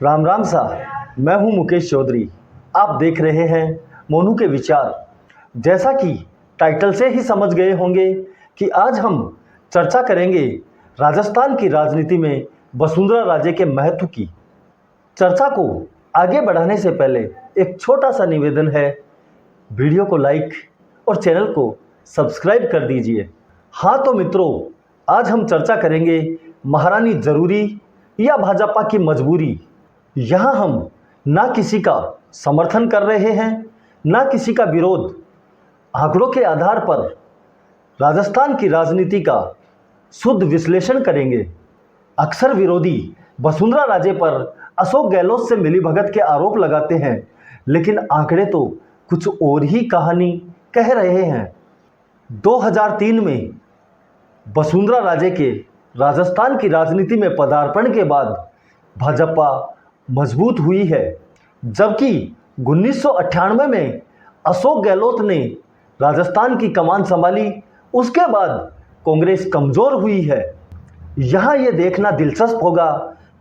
राम राम सा। मैं हूं मुकेश चौधरी। आप देख रहे हैं मोनू के विचार। जैसा कि टाइटल से ही समझ गए होंगे कि आज हम चर्चा करेंगे राजस्थान की राजनीति में वसुंधरा राजे के महत्व की। चर्चा को आगे बढ़ाने से पहले एक छोटा सा निवेदन है, वीडियो को लाइक और चैनल को सब्सक्राइब कर दीजिए। हाँ तो मित्रों, आज हम चर्चा करेंगे महारानी जरूरी या भाजपा की मजबूरी। यहाँ हम ना किसी का समर्थन कर रहे हैं, ना किसी का विरोध। आंकड़ों के आधार पर राजस्थान की राजनीति का शुद्ध विश्लेषण करेंगे। अक्सर विरोधी वसुंधरा राजे पर अशोक गहलोत से मिलीभगत के आरोप लगाते हैं, लेकिन आंकड़े तो कुछ और ही कहानी कह रहे हैं। 2003 में वसुंधरा राजे के राजस्थान की राजनीति में पदार्पण के बाद भाजपा मजबूत हुई है, जबकि 1998 में अशोक गहलोत ने राजस्थान की कमान संभाली। उसके बाद कांग्रेस कमजोर हुई है। यहाँ ये देखना दिलचस्प होगा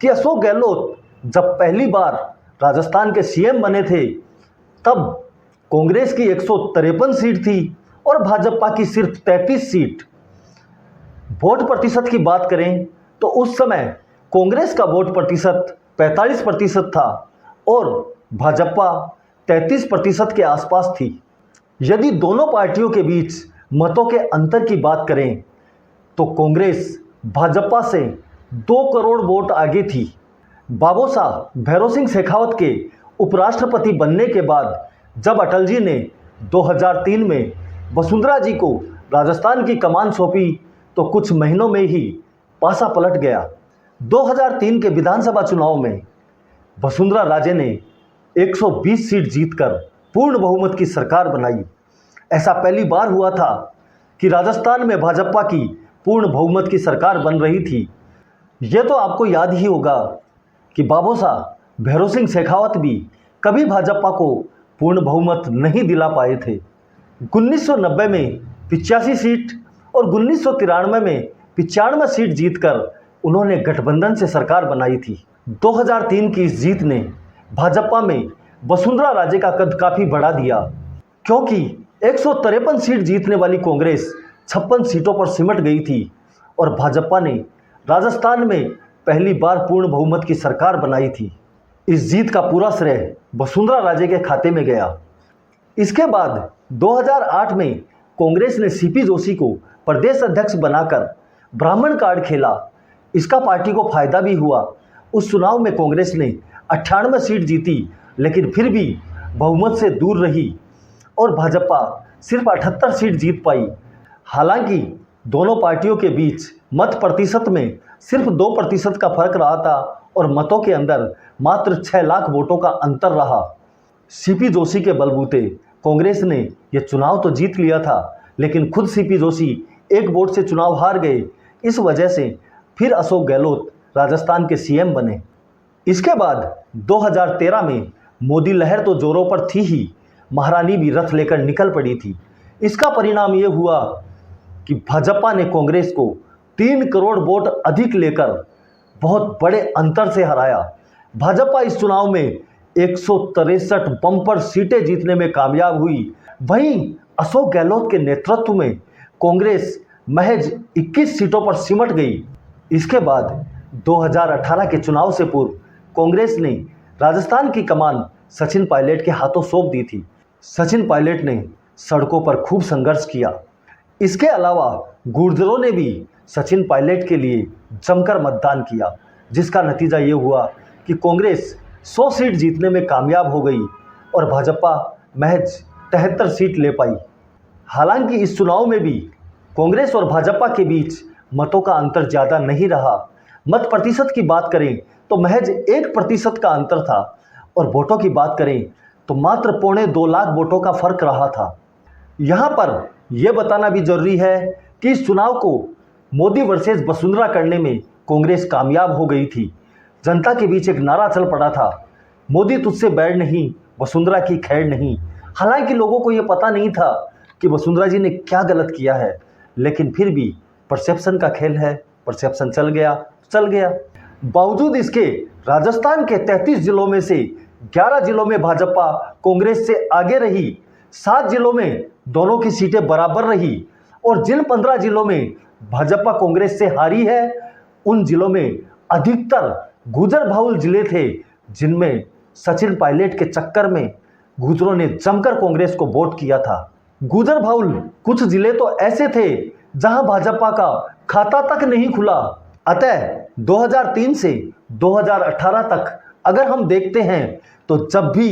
कि अशोक गहलोत जब पहली बार राजस्थान के सीएम बने थे, तब कांग्रेस की 153 सीट थी और भाजपा की सिर्फ 33 सीट। वोट प्रतिशत की बात करें तो उस समय कांग्रेस का वोट प्रतिशत 45% था और भाजपा 33% के आसपास थी। यदि दोनों पार्टियों के बीच मतों के अंतर की बात करें तो कांग्रेस भाजपा से 2 करोड़ वोट आगे थी। बाबू साहब भैरों सिंह शेखावत के उपराष्ट्रपति बनने के बाद जब अटल जी ने 2003 में वसुंधरा जी को राजस्थान की कमान सौंपी तो कुछ महीनों में ही पासा पलट गया। 2003 के विधानसभा चुनाव में वसुंधरा राजे ने 120 सीट जीतकर पूर्ण बहुमत की सरकार बनाई। ऐसा पहली बार हुआ था कि राजस्थान में भाजपा की पूर्ण बहुमत की सरकार बन रही थी। यह तो आपको याद ही होगा कि बाबू साहब भैरों सिंह शेखावत भी कभी भाजपा को पूर्ण बहुमत नहीं दिला पाए थे। 1990 में 85 सीट और 1993 में 95 सीट जीतकर उन्होंने गठबंधन से सरकार बनाई थी। 2003 की इस जीत ने भाजपा में वसुंधरा राजे का कद काफी बढ़ा दिया, क्योंकि 153 सीट जीतने वाली कांग्रेस 56 सीटों पर सिमट गई थी और भाजपा ने राजस्थान में पहली बार पूर्ण बहुमत की सरकार बनाई थी। इस जीत का पूरा श्रेय वसुंधरा राजे के खाते में गया। इसके बाद 2008 में कांग्रेस ने सीपी जोशी को प्रदेश अध्यक्ष बनाकर ब्राह्मण कार्ड खेला। इसका पार्टी को फायदा भी हुआ। उस चुनाव में कांग्रेस ने 98 सीट जीती, लेकिन फिर भी बहुमत से दूर रही और भाजपा सिर्फ 78 सीट जीत पाई। हालांकि दोनों पार्टियों के बीच मत प्रतिशत में सिर्फ 2% का फर्क रहा था और मतों के अंदर मात्र 6 लाख वोटों का अंतर रहा। सीपी जोशी के बलबूते कांग्रेस ने यह चुनाव तो जीत लिया था, लेकिन खुद सीपी जोशी एक वोट से चुनाव हार गए। इस वजह से फिर अशोक गहलोत राजस्थान के सीएम बने। इसके बाद 2013 में मोदी लहर तो जोरों पर थी ही, महारानी भी रथ लेकर निकल पड़ी थी। इसका परिणाम ये हुआ कि भाजपा ने कांग्रेस को 3 करोड़ वोट अधिक लेकर बहुत बड़े अंतर से हराया। भाजपा इस चुनाव में 163 बम्पर सीटें जीतने में कामयाब हुई। वहीं अशोक गहलोत के नेतृत्व में कांग्रेस महज 21 सीटों पर सिमट गई। इसके बाद 2018 के चुनाव से पूर्व कांग्रेस ने राजस्थान की कमान सचिन पायलट के हाथों सौंप दी थी। सचिन पायलट ने सड़कों पर खूब संघर्ष किया। इसके अलावा गुर्जरों ने भी सचिन पायलट के लिए जमकर मतदान किया, जिसका नतीजा ये हुआ कि कांग्रेस 100 सीट जीतने में कामयाब हो गई और भाजपा महज 73 सीट ले पाई। हालांकि इस चुनाव में भी कांग्रेस और भाजपा के बीच मतों का अंतर ज़्यादा नहीं रहा। मत प्रतिशत की बात करें तो महज 1% का अंतर था और वोटों की बात करें तो मात्र 2.25 लाख वोटों का फर्क रहा था। यहाँ पर यह बताना भी जरूरी है कि इस चुनाव को मोदी वर्सेस वसुंधरा करने में कांग्रेस कामयाब हो गई थी। जनता के बीच एक नारा चल पड़ा था, मोदी तुझसे बैर नहीं, वसुंधरा की खैर नहीं। हालांकि लोगों को यह पता नहीं था कि वसुंधरा जी ने क्या गलत किया है, लेकिन फिर भी परसेप्शन का खेल है, परसेप्शन चल गया। बावजूद इसके राजस्थान के 33 जिलों में से 11 जिलों में भाजपा कांग्रेस से आगे रही, 7 जिलों में दोनों की सीटें बराबर रही और जिन 15 जिलों में भाजपा कांग्रेस से हारी है उन जिलों में अधिकतर गुजर बाहुल जिले थे, जिनमें सचिन पायलट के चक्कर में गुजरों ने जमकर कांग्रेस को वोट किया था। गुजर बाहुल कुछ जिले तो ऐसे थे जहां भाजपा का खाता तक नहीं खुला। अतः 2003 से 2018 तक अगर हम देखते हैं तो जब भी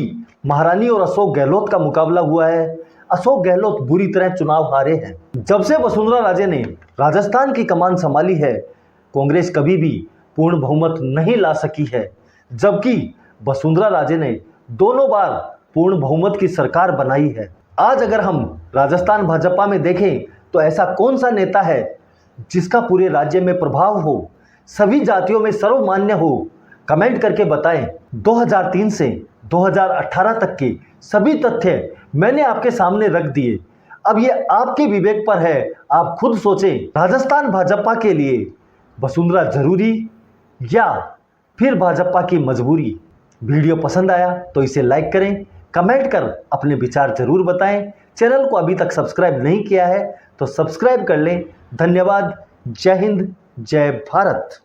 महारानी और अशोक गहलोत का मुकाबला हुआ है, अशोक गहलोत बुरी तरह चुनाव हारे हैं। जब से वसुंधरा राजे ने राजस्थान की कमान संभाली है, कांग्रेस कभी भी पूर्ण बहुमत नहीं ला सकी है, जबकि वसुंधरा राजे ने दोनों बार पूर्ण बहुमत की सरकार बनाई है। आज अगर हम राजस्थान भाजपा में देखें तो ऐसा कौन सा नेता है जिसका पूरे राज्य में प्रभाव हो, सभी जातियों में सर्वमान्य हो? कमेंट करके बताएं। 2003 से 2018 तक के सभी तथ्य मैंने आपके सामने रख दिए। अब ये आपके विवेक पर है, आप खुद सोचें, राजस्थान भाजपा के लिए वसुंधरा जरूरी या फिर भाजपा की मजबूरी? वीडियो पसंद आया तो इसे लाइक करें, कमेंट कर अपने विचार जरूर बताएं। चैनल को अभी तक सब्सक्राइब नहीं किया है तो सब्सक्राइब कर लें। धन्यवाद। जय हिंद, जय भारत।